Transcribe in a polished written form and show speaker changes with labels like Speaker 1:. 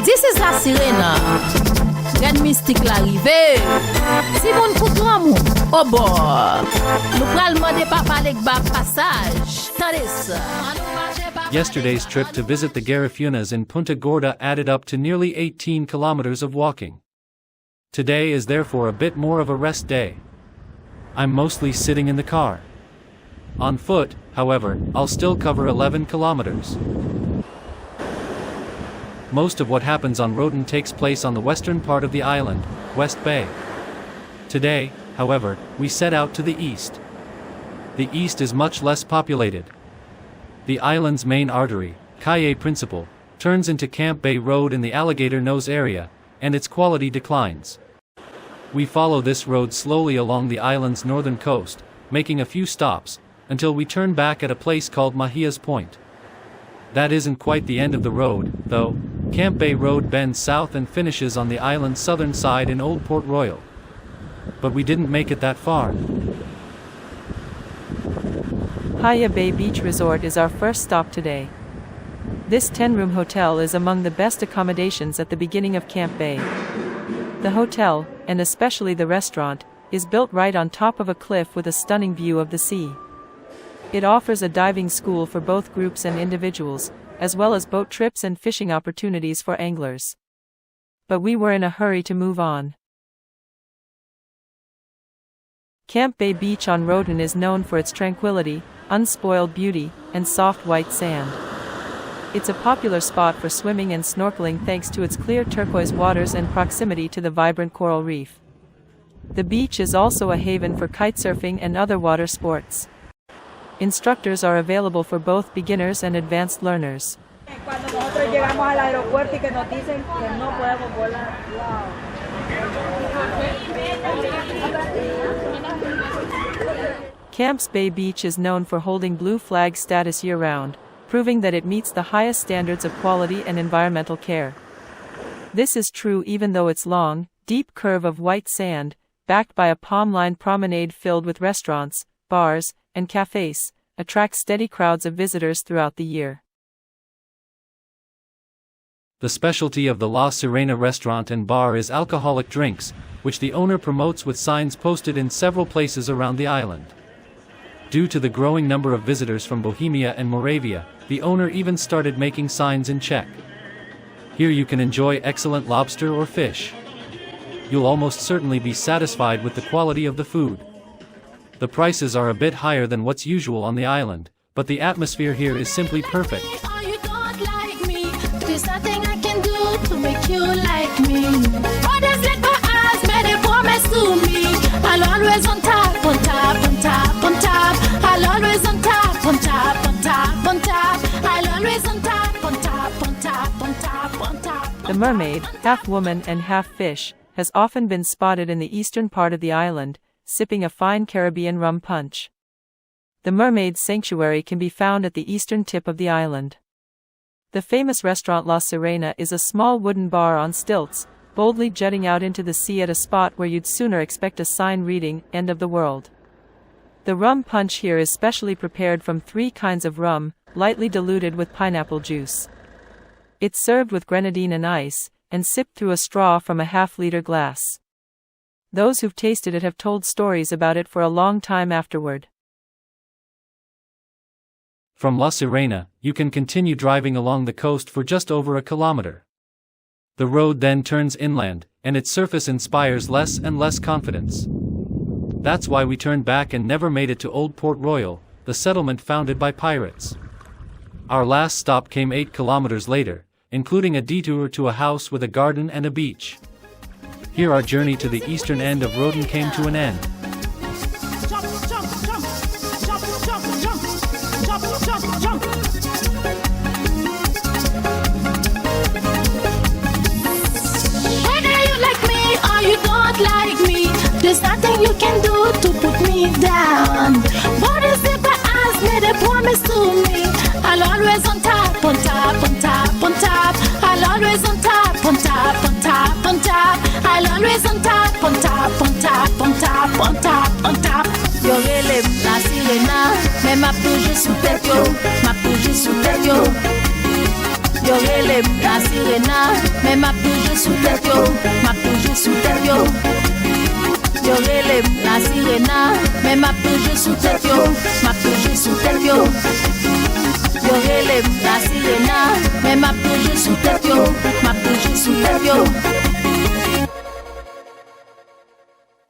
Speaker 1: This is la Sirena. Red mystique l'arrivée. Si moun pou grand moun. Oh boy. Nou pral mande papa lek ba passage. Tande ça.
Speaker 2: Yesterday's trip to visit the Garifunas in Punta Gorda added up to nearly 18 kilometers of walking. Today is therefore a bit more of a rest day. I'm mostly sitting in the car. On foot, however, I'll still cover 11 kilometers. Most of what happens on Roatán takes place on the western part of the island, West Bay. Today, however, we set out to the east. The east is much less populated. The island's main artery, Calle Principal, turns into Camp Bay Road in the Alligator Nose area, and its quality declines. We follow this road slowly along the island's northern coast, making a few stops, until we turn back at a place called Mahia's Point. That isn't quite the end of the road, though. Camp Bay Road bends south and finishes on the island's southern side in Old Port Royal. But we didn't make it that far.
Speaker 3: Paya Bay Beach Resort is our first stop today. This 10-room hotel is among the best accommodations at the beginning of Camp Bay. The hotel, and especially the restaurant, is built right on top of a cliff with a stunning view of the sea. It offers a diving school for both groups and individuals, as well as boat trips and fishing opportunities for anglers. But we were in a hurry to move on. Camp Bay Beach on Roatán is known for its tranquility, unspoiled beauty, and soft white sand. It's a popular spot for swimming and snorkeling thanks to its clear turquoise waters and proximity to the vibrant coral reef. The beach is also a haven for kitesurfing and other water sports. Instructors are available for both beginners and advanced learners. Camp Bay Beach is known for holding blue flag status year-round, proving that it meets the highest standards of quality and environmental care. This is true even though its long, deep curve of white sand, backed by a palm-lined promenade filled with restaurants, bars, and cafes, attracts steady crowds of visitors throughout the year.
Speaker 2: The specialty of the La Sirena restaurant and bar is alcoholic drinks, which the owner promotes with signs posted in several places around the island. Due to the growing number of visitors from Bohemia and Moravia, the owner even started making signs in Czech. Here you can enjoy excellent lobster or fish. You'll almost certainly be satisfied with the quality of the food. The prices are a bit higher than what's usual on the island, but the atmosphere here is simply perfect.
Speaker 1: There's nothing I can do to make you like me. Others let my eyes made a promise to me. I'll always on top, on top, on top, on top. I'll always on top, on top, on top, on top. I'll always on top, on top, on top, on top, on top.
Speaker 3: The mermaid, half woman and half fish, has often been spotted in the eastern part of the island, sipping a fine Caribbean rum punch. The Mermaid's sanctuary can be found at the eastern tip of the island. The famous restaurant La Sirena is a small wooden bar on stilts, boldly jutting out into the sea at a spot where you'd sooner expect a sign reading, "End of the world." The rum punch here is specially prepared from 3 kinds of rum, lightly diluted with pineapple juice. It's served with grenadine and ice, and sipped through a straw from a half-liter glass. Those who've tasted it have told stories about it for a long time afterward.
Speaker 2: From La Sirena, you can continue driving along the coast for just over a kilometer. The road then turns inland, and its surface inspires less and less confidence. That's why we turned back and never made it to Old Port Royal, the settlement founded by pirates. Our last stop came 8 kilometers later, including a detour to a house with a garden and a beach. Here our journey to the eastern end of Roatán came to an end.
Speaker 1: Whether you like me or you don't like me, there's nothing you can do to put me down. What is it my eyes made a promise to me? I'll always on top, on top, on top, on top. I'll always on top, on top, on top, on top. I'll always on top, on top, on top, on top, on top, on top. Yo relève la Sirena, mais m'a toujours super yo, m'a toujours super yo. Yo relève la Sirena, mais m'a toujours sous tête yo, m'a toujours sous tête yo. Yo relève la Sirena, mais m'a toujours sous tête yo, m'a toujours sous tête yo. Yo relève la Sirena, mais m'a toujours sous tête yo, m'a toujours sous tête yo.